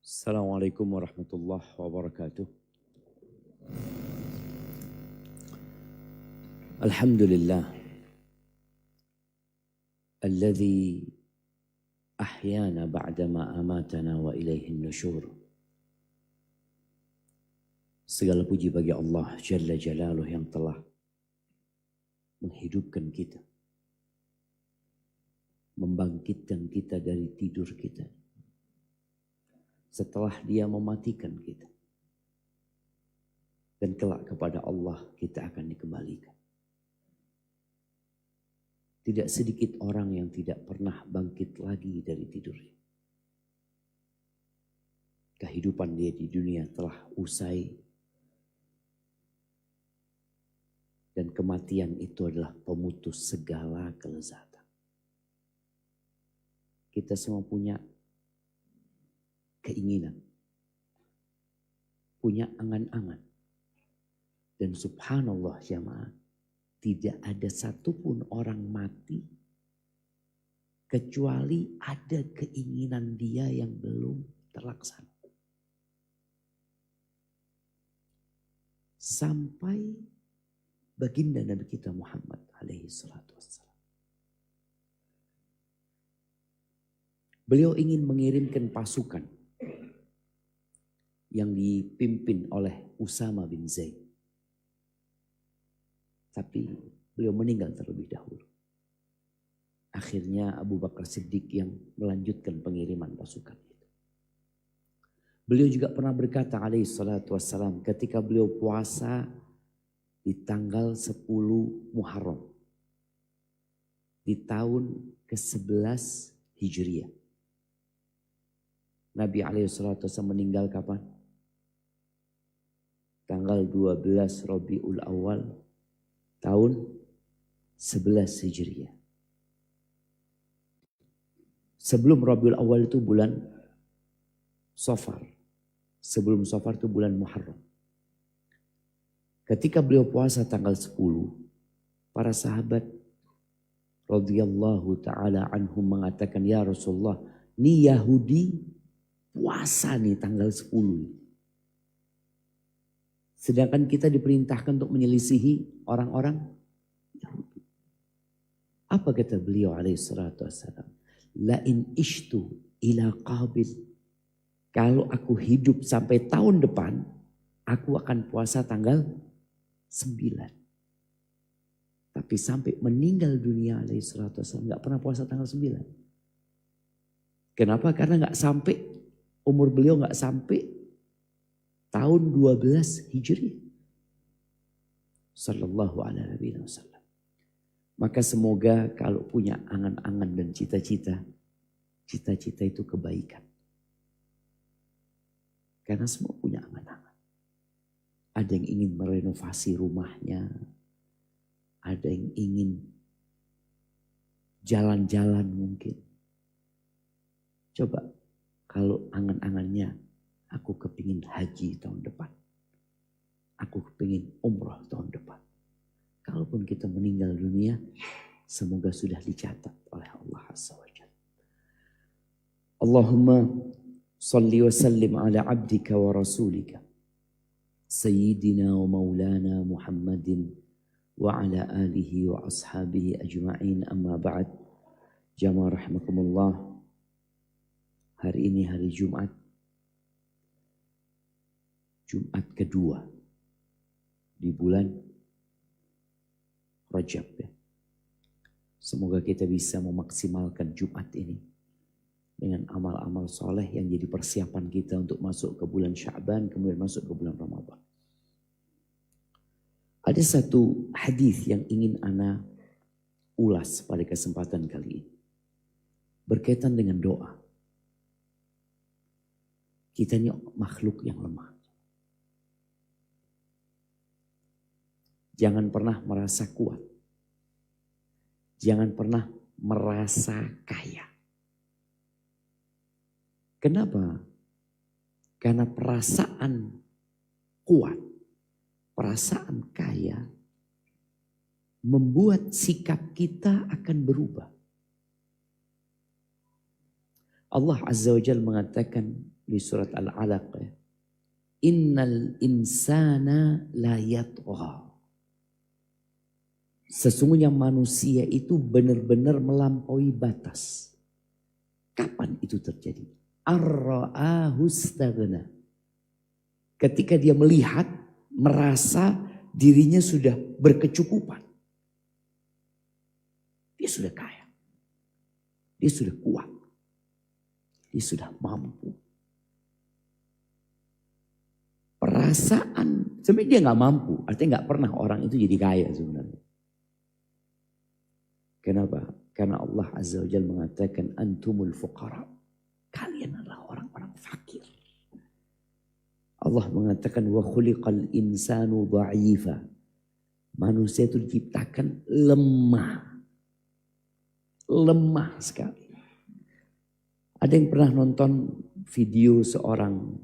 Assalamualaikum warahmatullahi wabarakatuh. Alhamdulillah alladzi ahyana ba'dama amatana wa ilaihin nusyur. Segala puji bagi Allah Jalla Jalaluh yang telah menghidupkan kita, membangkitkan kita dari tidur kita, setelah Dia mematikan kita. Dan kelak kepada Allah kita akan dikembalikan. Tidak sedikit orang yang tidak pernah bangkit lagi dari tidurnya. Kehidupan dia di dunia telah usai. Dan kematian itu adalah pemutus segala kelezatan. Kita semua punya keinginan, punya angan-angan. Dan subhanallah jamaah, tidak ada satupun orang mati kecuali ada keinginan dia yang belum terlaksana. Sampai baginda Nabi kita Muhammad alaihi salatu wassalam. Beliau ingin mengirimkan pasukan yang dipimpin oleh Usama bin Zaid. Tapi beliau meninggal terlebih dahulu. Akhirnya Abu Bakar Siddiq yang melanjutkan pengiriman pasukan itu. Beliau juga pernah berkata alaihi salatu wassalam ketika beliau puasa di tanggal 10 Muharram. Di tahun ke-11 Hijriah. Nabi alaihi salatu wassalam meninggal kapan? Tanggal 12 Rabiul Awal tahun 11 Hijriah. Sebelum Rabiul Awal itu bulan Safar. Sebelum Safar itu bulan Muharram. Ketika beliau puasa tanggal 10, para sahabat radhiyallahu taala anhum mengatakan, "Ya Rasulullah, ini Yahudi puasa nih tanggal 10. Sedangkan kita diperintahkan untuk menyelisihi orang-orang Yahudi." Apa kata beliau alaihi salatu wassalam? La in ishtu ila qabil. Kalau aku hidup sampai tahun depan, aku akan puasa tanggal 9. Tapi sampai meninggal dunia alaihi salatu wassalam gak pernah puasa tanggal 9. Kenapa? Karena gak sampai, umur beliau gak sampai tahun 12 Hijri. Sallallahu alaihi wasallam. Maka semoga kalau punya angan-angan dan cita-cita, cita-cita itu kebaikan. Karena semua punya angan-angan. Ada yang ingin merenovasi rumahnya. Ada yang ingin jalan-jalan mungkin. Coba kalau angan-angannya, aku kepingin haji tahun depan. Aku kepingin umrah tahun depan. Kalaupun kita meninggal dunia, semoga sudah dicatat oleh Allah Azza wa Jalla. Allahumma salli wa sallim ala abdika wa rasulika. Sayyidina wa maulana Muhammadin wa ala alihi wa ashabihi ajma'in, amma ba'd. Jamaah rahimakumullah. Hari ini hari Jumat. Jumat kedua di bulan Rajab ya. Semoga kita bisa memaksimalkan Jumat ini dengan amal-amal soleh yang jadi persiapan kita untuk masuk ke bulan Sya'ban, kemudian masuk ke bulan Ramadan. Ada satu hadis yang ingin ana ulas pada kesempatan kali ini. Berkaitan dengan doa. Kita ini makhluk yang lemah. Jangan pernah merasa kuat. Jangan pernah merasa kaya. Kenapa? Karena perasaan kuat, perasaan kaya membuat sikap kita akan berubah. Allah Azza wa Jalla mengatakan, di surat Al-Alaq ya. Innal insana la yatgha. Sesungguhnya manusia itu benar-benar melampaui batas. Kapan itu terjadi? Ar-ra'ahu istaghna. Ketika dia melihat, merasa dirinya sudah berkecukupan. Dia sudah kaya. Dia sudah kuat. Dia sudah mampu. Perasaan, sebenarnya dia gak mampu. Artinya gak pernah orang itu jadi kaya sebenarnya. Kenapa? Karena Allah Azza wa Jalla mengatakan antumul fuqara. Kalian adalah orang-orang fakir. Allah mengatakan wa khuliqal insanu dha'ifa. Manusia itu diciptakan lemah. Lemah sekali. Ada yang pernah nonton video seorang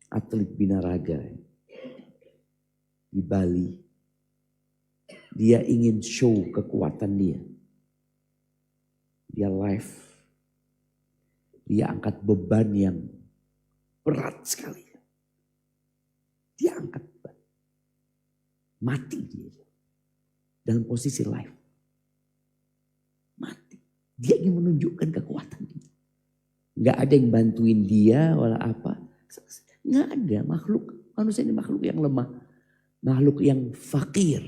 atlet binaraga di Bali. Dia ingin show kekuatan dia. Dia live. Dia angkat beban yang berat sekali. Dia angkat beban. Mati dia. Dalam posisi live. Mati. Dia ingin menunjukkan kekuatan dia. Gak ada yang bantuin dia wala apa. Gak ada makhluk. Manusia ini makhluk yang lemah. Makhluk yang fakir.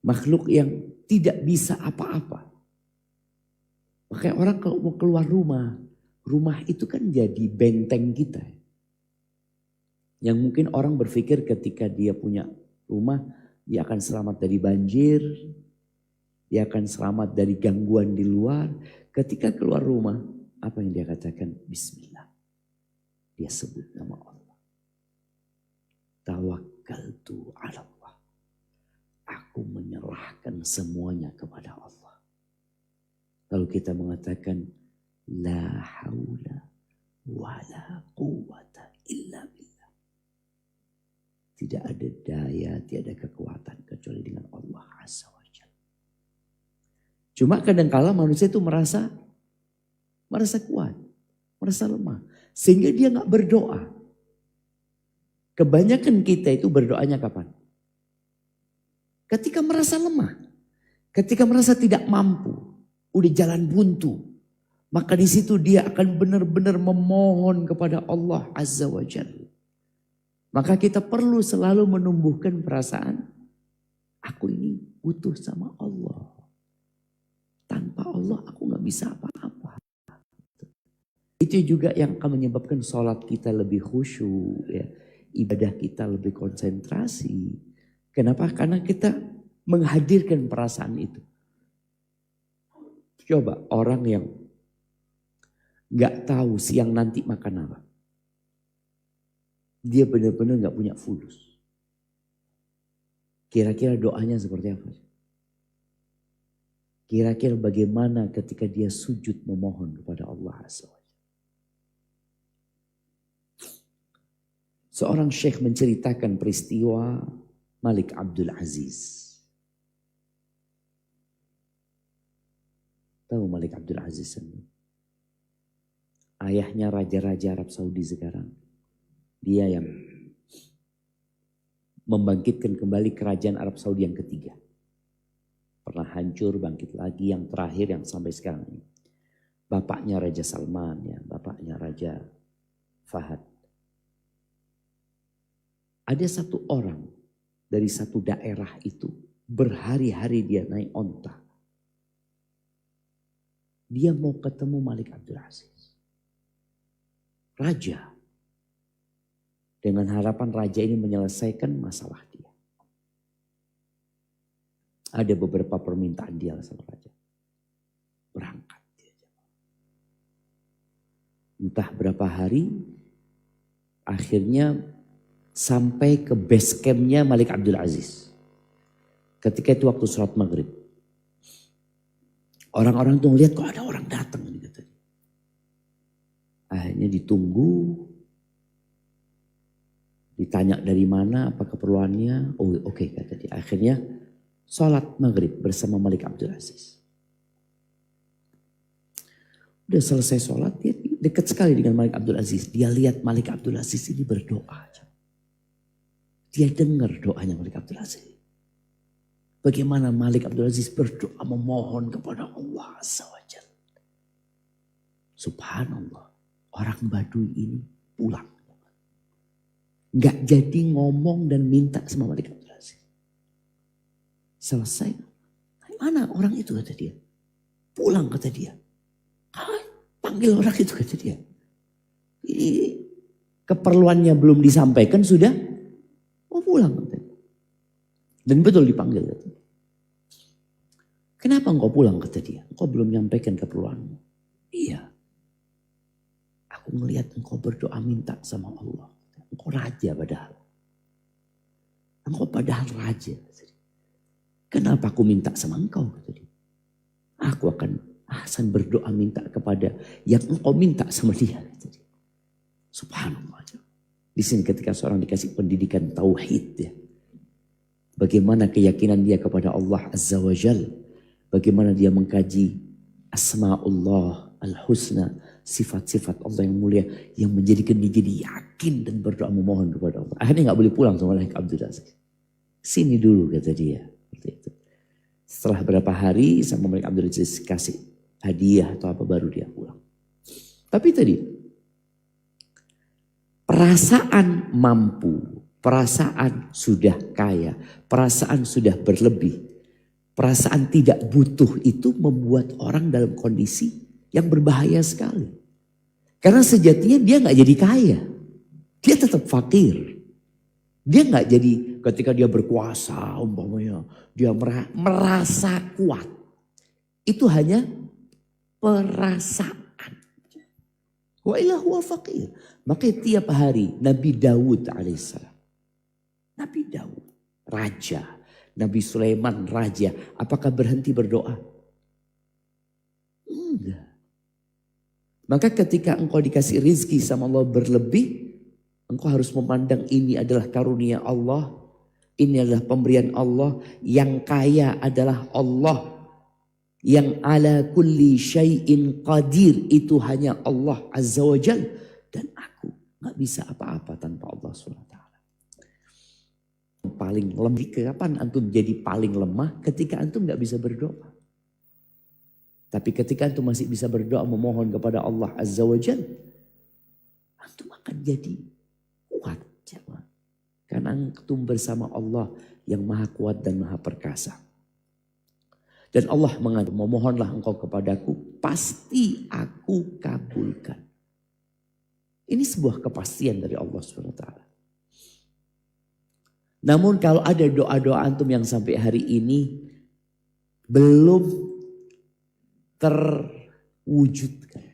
Makhluk yang tidak bisa apa-apa. Makanya orang kalau mau keluar rumah. Rumah itu kan jadi benteng kita. Yang mungkin orang berpikir ketika dia punya rumah. Dia akan selamat dari banjir. Dia akan selamat dari gangguan di luar. Ketika keluar rumah. Apa yang dia katakan? Bismillah. Dia sebut nama Allah. Tawakkaltu ala Allah. Aku menyerahkan semuanya kepada Allah. Lalu kita mengatakan la haula wala quwwata illa billah. Tidak ada daya, tiada kekuatan kecuali dengan Allah Azza wa Jalla. Cuma kadang-kala manusia itu merasa kuat, merasa lemah. Sehingga dia gak berdoa. Kebanyakan kita itu berdoanya kapan? Ketika merasa lemah. Ketika merasa tidak mampu. Udah jalan buntu. Maka di situ dia akan benar-benar memohon kepada Allah Azza wa Jalla. Maka kita perlu selalu menumbuhkan perasaan. Aku ini butuh sama Allah. Tanpa Allah aku gak bisa apa-apa. Itu juga yang akan menyebabkan sholat kita lebih khusyuk. Ya. Ibadah kita lebih konsentrasi. Kenapa? Karena kita menghadirkan perasaan itu. Coba orang yang gak tahu siang nanti makan apa. Dia benar-benar gak punya fulus. Kira-kira doanya seperti apa? Kira-kira bagaimana ketika dia sujud memohon kepada Allah Azza wa Jalla. Seorang syekh menceritakan peristiwa Malik Abdul Aziz. Tahu Malik Abdul Aziz ini? Ayahnya raja-raja Arab Saudi sekarang. Dia yang membangkitkan kembali kerajaan Arab Saudi yang ketiga. Pernah hancur, bangkit lagi, yang terakhir yang sampai sekarang ini. Bapaknya Raja Salman, ya, bapaknya Raja Fahad. Ada satu orang dari satu daerah itu berhari-hari dia naik onta. Dia mau ketemu Malik Abdul Aziz. Raja. Dengan harapan raja ini menyelesaikan masalah dia. Ada beberapa permintaan dia sama raja. Berangkat dia. Entah berapa hari. Akhirnya sampai ke base campnya Malik Abdul Aziz. Ketika itu waktu sholat maghrib. Orang-orang tuh ngeliat kok ada orang datang. Akhirnya ditunggu. Ditanya dari mana, apa keperluannya. Oh oke, kata dia. Akhirnya sholat maghrib bersama Malik Abdul Aziz. Udah selesai sholat, dia dekat sekali dengan Malik Abdul Aziz. Dia lihat Malik Abdul Aziz ini berdoa. Dia dengar doanya Malik Abdul Aziz. Bagaimana Malik Abdul Aziz berdoa memohon kepada Allah Azza wa Jalla. Subhanallah, orang Baduy ini pulang. Gak jadi ngomong dan minta sama Malik Abdul Aziz. Selesai. Mana orang itu kata dia. Pulang kata dia. Panggil orang itu kata dia. Ini keperluannya belum disampaikan sudah. Mau pulang kata dia. Dan betul dipanggil kata dia. Kenapa engkau pulang kata dia. Engkau belum menyampaikan keperluanmu. Iya. Aku melihat engkau berdoa minta sama Allah. Engkau raja padahal. Engkau padahal raja. Kenapa aku minta sama engkau? Kata dia. Aku akan ahsan berdoa minta kepada yang engkau minta sama dia. Kata dia. Subhanallah. Di sini ketika seorang dikasih pendidikan tauhid ya. Bagaimana keyakinan dia kepada Allah Azza wa Jal. Bagaimana dia mengkaji asma'ullah al-husna. Sifat-sifat Allah yang mulia. Yang menjadikan dia jadi yakin dan berdoa memohon kepada Allah. Akhirnya gak boleh pulang sama Malik Abdul Aziz. Sini dulu kata dia. Itu. Setelah berapa hari sama Malik Abdul Aziz kasih hadiah atau apa baru dia pulang. Tapi tadi perasaan mampu, perasaan sudah kaya, perasaan sudah berlebih, perasaan tidak butuh itu membuat orang dalam kondisi yang berbahaya sekali. Karena sejatinya dia gak jadi kaya, dia tetap fakir. Dia gak jadi ketika dia berkuasa umpamanya dia merasa kuat. Itu hanya perasaan. Wa ila huwa faqir. Makanya tiap hari Nabi Daud alaihissalam. Nabi Daud raja. Nabi Sulaiman raja. Apakah berhenti berdoa? Enggak. Maka ketika engkau dikasih rizki sama Allah berlebih. Engkau harus memandang ini adalah karunia Allah. Ini adalah pemberian Allah. Yang kaya adalah Allah. Yang ala kulli syai'in qadir. Itu hanya Allah Azza wa Jal. Dan aku gak bisa apa-apa tanpa Allah SWT. Paling lemah. Kapan antum jadi paling lemah? Ketika antum gak bisa berdoa. Tapi ketika antum masih bisa berdoa memohon kepada Allah Azza wa Jal. Antum akan jadi kuat. Karena antum bersama Allah yang maha kuat dan maha perkasa. Dan Allah mengatakan, memohonlah engkau kepadaku, pasti aku kabulkan. Ini sebuah kepastian dari Allah SWT. Namun kalau ada doa-doa antum yang sampai hari ini belum terwujudkan.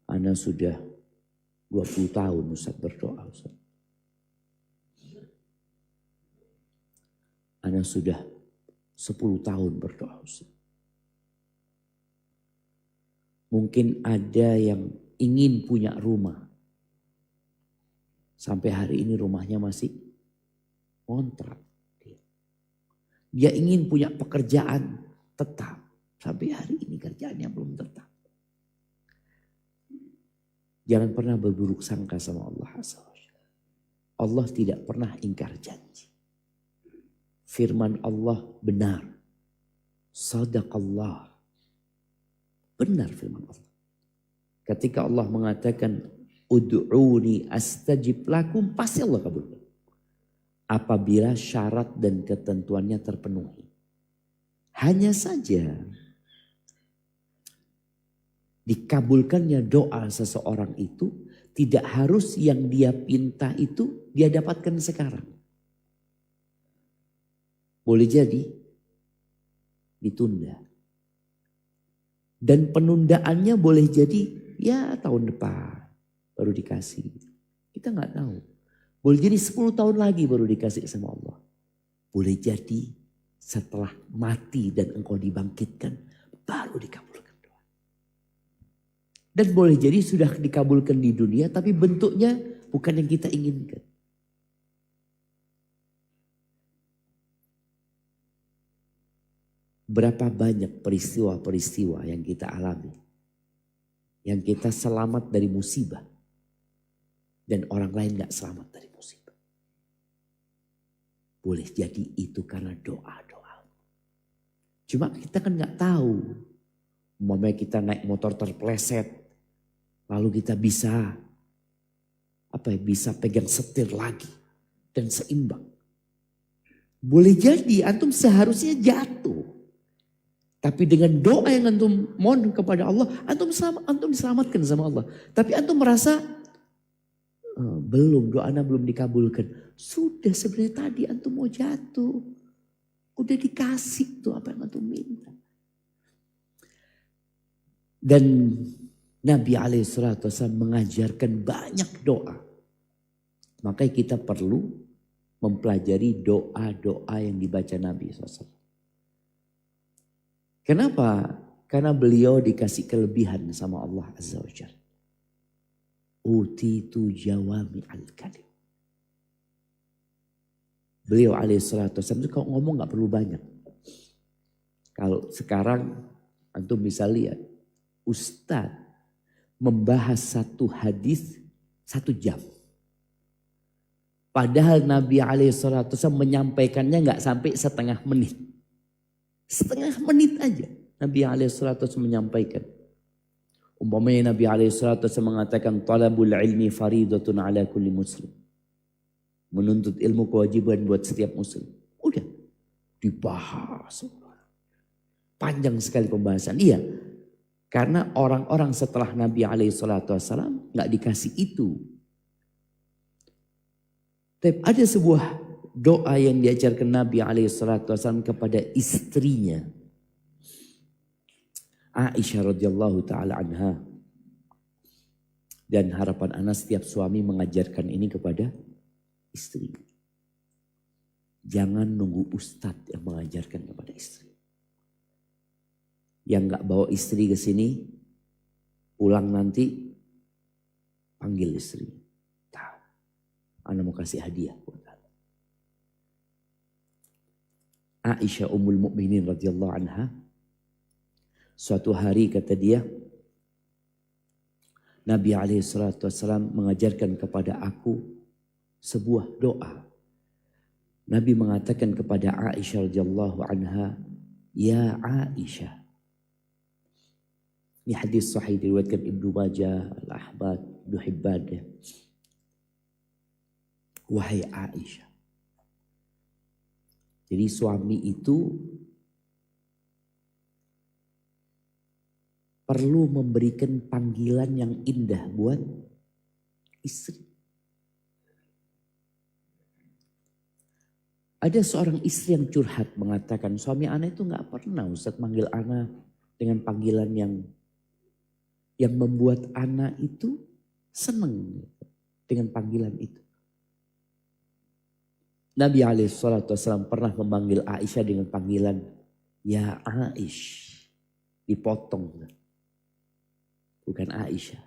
Ana sudah 20 tahun Ustaz berdoa Ustaz. Ana sudah 10 tahun berdoa Ustaz. Mungkin ada yang ingin punya rumah. Sampai hari ini rumahnya masih kontrak. Dia ingin punya pekerjaan tetap. Sampai hari ini kerjaannya belum tetap. Jangan pernah berburuk sangka sama Allah Azza wa Jalla. Allah tidak pernah ingkar janji. Firman Allah benar. Sadaqallah. Benar firman Allah. Ketika Allah mengatakan ud'uni astajib lakum, pasti Allah kabulkan. Apabila syarat dan ketentuannya terpenuhi. Hanya saja dikabulkannya doa seseorang itu tidak harus yang dia pinta itu dia dapatkan sekarang. Boleh jadi ditunda. Dan penundaannya boleh jadi ya tahun depan baru dikasih. Kita nggak tahu. Boleh jadi 10 tahun lagi baru dikasih sama Allah. Boleh jadi setelah mati dan engkau dibangkitkan baru dikabulkan. Dan boleh jadi sudah dikabulkan di dunia tapi bentuknya bukan yang kita inginkan. Berapa banyak peristiwa-peristiwa yang kita alami. Yang kita selamat dari musibah. Dan orang lain gak selamat dari musibah. Boleh jadi itu karena doa-doa. Cuma kita kan gak tahu. Umpamanya kita naik motor terpleset. Lalu kita bisa pegang setir lagi. Dan seimbang. Boleh jadi antum seharusnya jatuh. Tapi dengan doa yang antum mohon kepada Allah, antum diselamatkan sama Allah. Tapi antum merasa belum, doa anda belum dikabulkan. Sudah sebenarnya tadi antum mau jatuh. Udah dikasih tuh apa yang antum minta. Dan Nabi SAW mengajarkan banyak doa. Makanya kita perlu mempelajari doa-doa yang dibaca Nabi SAW. Kenapa? Karena beliau dikasih kelebihan sama Allah Azza wa Jalla. Utitu jawami al-kalim. Beliau alaihissalatu wassalam kalau ngomong gak perlu banyak. Kalau sekarang antum bisa lihat. Ustadz membahas satu hadis 1 jam. Padahal Nabi alaihissalatu wassalam menyampaikannya gak sampai setengah menit. Setengah menit aja Nabi alaihissalatu wassalam menyampaikan. Umpamanya Nabi alaihissalatu wassalam mengatakan talabul ilmi faridatun ala kulli muslim. Menuntut ilmu kewajiban buat setiap muslim. Udah dibahas. Panjang sekali pembahasan. Iya. Karena orang-orang setelah Nabi alaihissalatu wassalam gak dikasih itu. Tapi ada sebuah doa yang diajarkan Nabi SAW kepada istrinya. Aisyah radhiyallahu ta'ala anha. Dan harapan ana setiap suami mengajarkan ini kepada istri. Jangan nunggu ustadz yang mengajarkan kepada istri. Yang gak bawa istri ke sini, pulang nanti panggil istri. Ana mau kasih hadiah. Aisyah Ummul Mukminin radhiyallahu anha. Suatu hari kata dia, Nabi SAW mengajarkan kepada aku sebuah doa. Nabi mengatakan kepada Aisyah radhiyallahu anha, ya Aisyah. Ini hadis sahih diriwayatkan Ibnu Majah, Al-Ahmad, Ibnu Hibban. Wahai Aisyah. Jadi suami itu perlu memberikan panggilan yang indah buat istri. Ada seorang istri yang curhat mengatakan suami ana itu gak pernah Ustaz manggil ana dengan panggilan yang membuat ana itu senang dengan panggilan itu. Nabi SAW pernah memanggil Aisyah dengan panggilan ya Aish. Dipotong. Bukan Aisyah.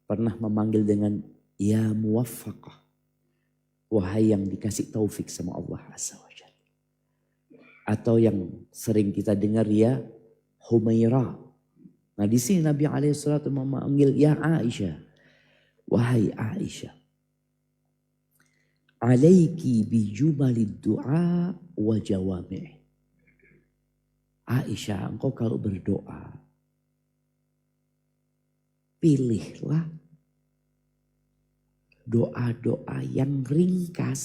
Pernah memanggil dengan ya Muwaffaqah. Wahai yang dikasih taufik sama Allah Azza wa Jalla. Atau yang sering kita dengar ya Humairah. Nah di sini Nabi SAW memanggil ya Aisyah. Wahai Aisyah. Alaiki bijumalid du'a wa jawami'. Aisyah, engkau kalau berdoa, pilihlah doa-doa yang ringkas,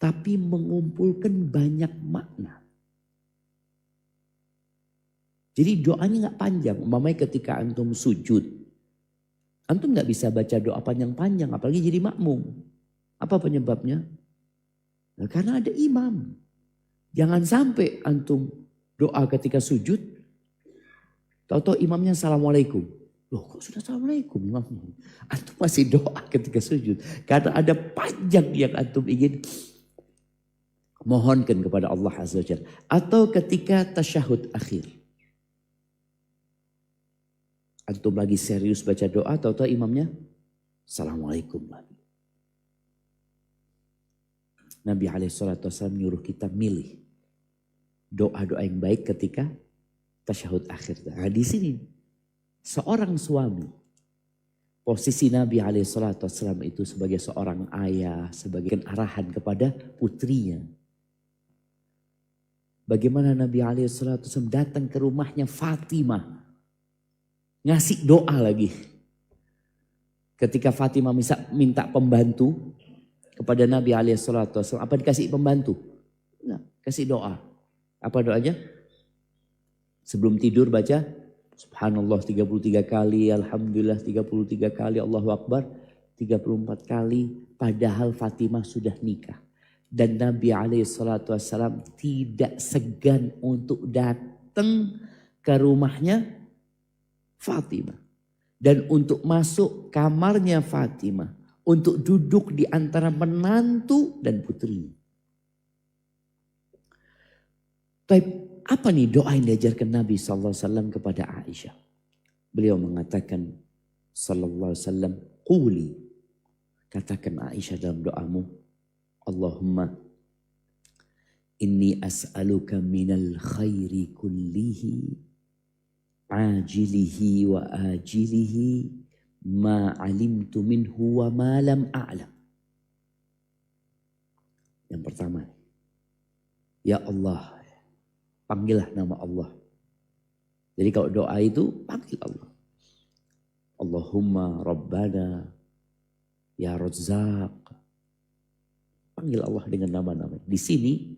tapi mengumpulkan banyak makna. Jadi doanya gak panjang, umpamanya ketika antum sujud. Antum gak bisa baca doa panjang-panjang, apalagi jadi makmum. Apa penyebabnya? Nah, karena ada imam. Jangan sampai antum doa ketika sujud, tahu-tahu imamnya assalamualaikum. Loh kok sudah assalamualaikum imamnya? Antum masih doa ketika sujud. Karena ada panjang yang antum ingin mohonkan kepada Allah Azza wa Jalla. Atau ketika tasyahud akhir. Antum lagi serius baca doa, tahu-tahu imamnya assalamualaikum lagi. Nabi SAW nyuruh kita milih doa-doa yang baik ketika tasyahud akhir. Nah, di sini seorang suami, posisi Nabi SAW itu sebagai seorang ayah, sebagai arahan kepada putrinya. Bagaimana Nabi SAW datang ke rumahnya Fatimah, ngasih doa lagi. Ketika Fatimah minta pembantu kepada Nabi SAW, apa dikasih pembantu? Nah, kasih doa. Apa doanya? Sebelum tidur baca Subhanallah 33 kali, Alhamdulillah 33 kali, Allahu Akbar 34 kali. Padahal Fatimah sudah nikah. Dan Nabi SAW tidak segan untuk datang ke rumahnya Fatimah. Dan untuk masuk kamarnya Fatimah. Untuk duduk di antara menantu dan putri. Tapi apa nih doa yang diajarkan Nabi SAW kepada Aisyah? Beliau mengatakan SAW, Quli. Katakan Aisyah dalam doamu. Allahumma inni as'aluka minal khairi kullihi ajilihi wa ajilihi ma alimtu minhu wa ma lam a'lam. Yang pertama, ya Allah, panggillah nama Allah. Jadi kalau doa itu panggil Allah. Allahumma Rabbana ya Razzaq. Panggil Allah dengan nama-nama. Di sini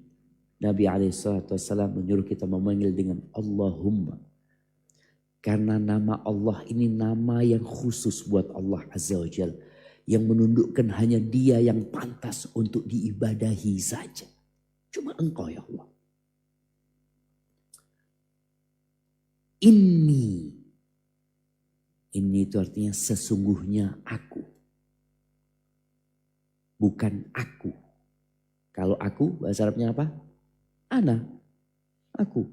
Nabi SAW menyuruh kita memanggil dengan Allahumma. Karena nama Allah ini nama yang khusus buat Allah Azza wa Jalla. Yang menundukkan hanya Dia yang pantas untuk diibadahi saja. Cuma Engkau ya Allah. Inni itu artinya sesungguhnya aku. Bukan aku. Kalau aku bahasa Arabnya apa? Ana. Aku.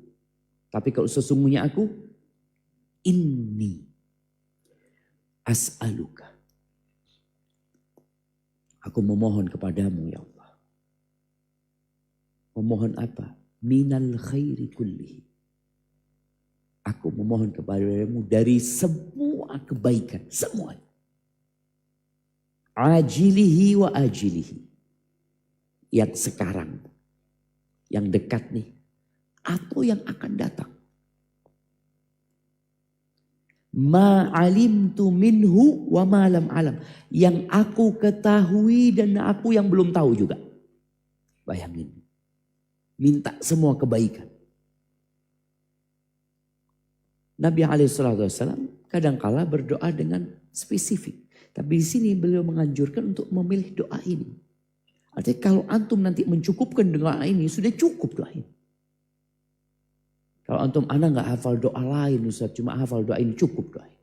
Tapi kalau sesungguhnya aku. Inni as'aluka. Aku memohon kepadamu ya Allah. Memohon apa? Minal khairi kullihi. Aku memohon kepadamu dari semua kebaikan. Semua. Ajilihi wa ajilihi. Yang sekarang. Yang dekat nih. Atau yang akan datang. Ma alimtu minhu wa ma lam alam. Yang aku ketahui dan aku yang belum tahu juga. Bayangin. Minta semua kebaikan. Nabi SAW kadangkala berdoa dengan spesifik. Tapi di sini beliau menganjurkan untuk memilih doa ini. Artinya kalau antum nanti mencukupkan doa ini, sudah cukup doa ini. Kalau antum anak gak hafal doa lain, Ustaz, cuma hafal doa ini cukup doa ini.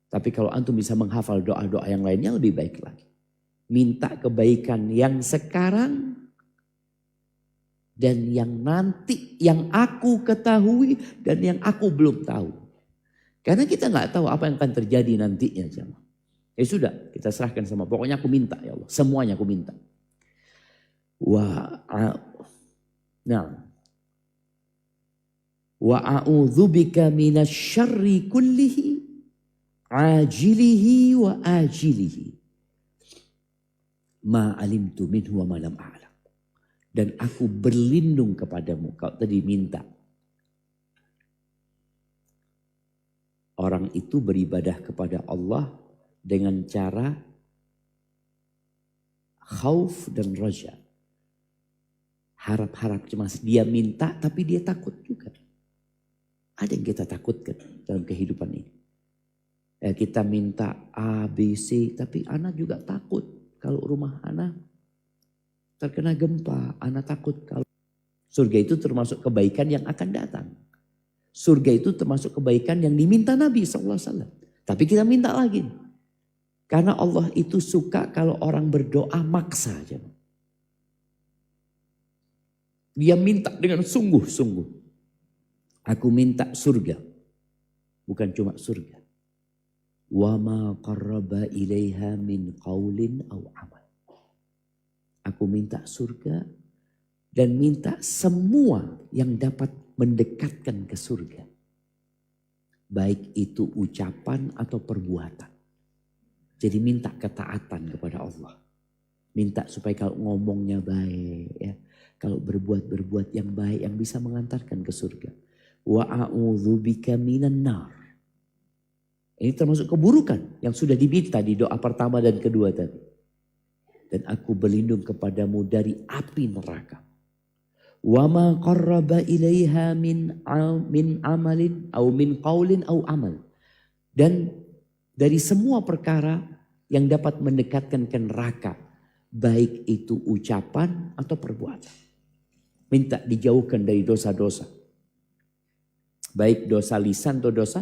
Tapi kalau antum bisa menghafal doa-doa yang lainnya lebih baik lagi. Minta kebaikan yang sekarang dan yang nanti, yang aku ketahui dan yang aku belum tahu. Karena kita gak tahu apa yang akan terjadi nantinya. Ya sudah, kita serahkan sama. Pokoknya aku minta ya Allah, semuanya aku minta. Wa a'udzubika minasyarri kullihi ajilihi wa ajilihi ma alimtu minhu wa ma lam a'lam. Dan aku berlindung kepadamu. Kau tadi minta. Orang itu beribadah kepada Allah dengan cara khauf dan raja. Harap-harap cemas. Dia minta tapi dia takut juga. Ada yang kita takutkan dalam kehidupan ini. Kita minta A, B, C. Tapi anak juga takut. Kalau rumah anak terkena gempa. Anak takut. Kalau surga itu termasuk kebaikan yang akan datang. Surga itu termasuk kebaikan yang diminta Nabi SAW. Tapi kita minta lagi. Karena Allah itu suka kalau orang berdoa maksa aja. Dia minta dengan sungguh-sungguh. Aku minta surga. Bukan cuma surga. Wa ma qarraba ilaiha min qaulin aw amal. Aku minta surga dan minta semua yang dapat mendekatkan ke surga. Baik itu ucapan atau perbuatan. Jadi minta ketaatan kepada Allah. Minta supaya kalau ngomongnya baik, ya, kalau berbuat yang baik yang bisa mengantarkan ke surga. Wa a'udzubika minan nar. Ini termasuk keburukan yang sudah diminta di doa pertama dan kedua tadi. Dan aku berlindung kepadamu dari api neraka. Wa ma qarraba ilaiha min amalin au min qaulin au amal. Dan dari semua perkara yang dapat mendekatkan ke neraka, baik itu ucapan atau perbuatan. Minta dijauhkan dari dosa-dosa. Baik dosa lisan atau dosa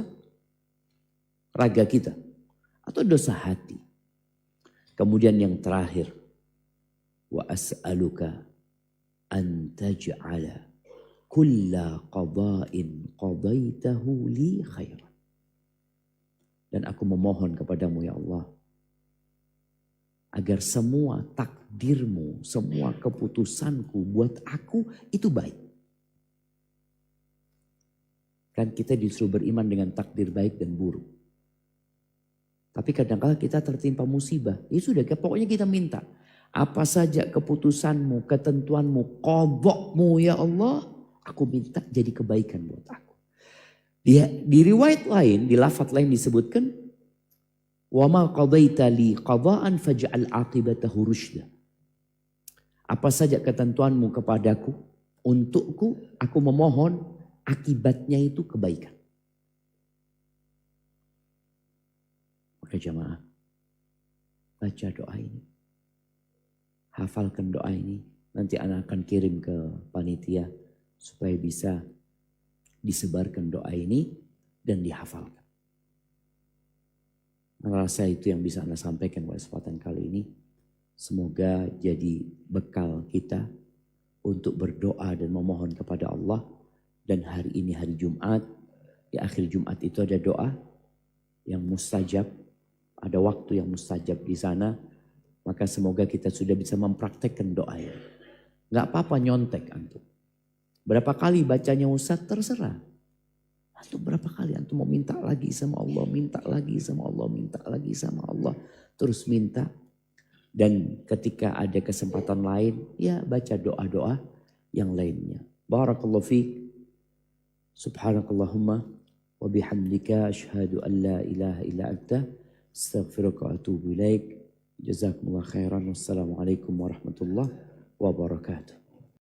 raga kita. Atau dosa hati. Kemudian yang terakhir. Wa as'aluka an taj'ala kulla qada'in qadaitahu li khairan. Dan aku memohon kepadamu ya Allah. Agar semua takdirmu, semua keputusanku buat aku itu baik. Kan kita disuruh beriman dengan takdir baik dan buruk. Tapi kadang-kadang kita tertimpa musibah. Ya sudah, pokoknya kita minta. Apa saja keputusanmu, ketentuanmu, qadhamu ya Allah. Aku minta jadi kebaikan buat aku. Di riwayat lain, di lafaz lain disebutkan. Wa ma qadaita li qada'an faj'al aqibatahu rusyda. Apa saja ketentuanmu kepadaku, untukku, aku memohon akibatnya itu kebaikan. Maka jamaah, baca doa ini. Hafalkan doa ini. Nanti anak akan kirim ke panitia supaya bisa disebarkan doa ini dan dihafalkan. Rasa itu yang bisa Anda sampaikan pada kesempatan kali ini. Semoga jadi bekal kita untuk berdoa dan memohon kepada Allah. Dan hari ini hari Jumat, di akhir Jumat itu ada doa yang mustajab. Ada waktu yang mustajab di sana. Maka semoga kita sudah bisa mempraktekkan doa ini. Gak apa-apa nyontek antum. Berapa kali bacanya Ustaz terserah. Antum berapa kali antum mau minta lagi sama Allah, minta lagi sama Allah, minta lagi sama Allah. Terus minta. Dan ketika ada kesempatan lain, ya baca doa-doa yang lainnya. Barakallahu fiik. Subhanakallahumma wa bihamdika asyhadu an la ilaha illa anta astaghfiruka wa atubu ilaik. Jazakumullah khairan. Wassalamualaikum warahmatullahi wabarakatuh.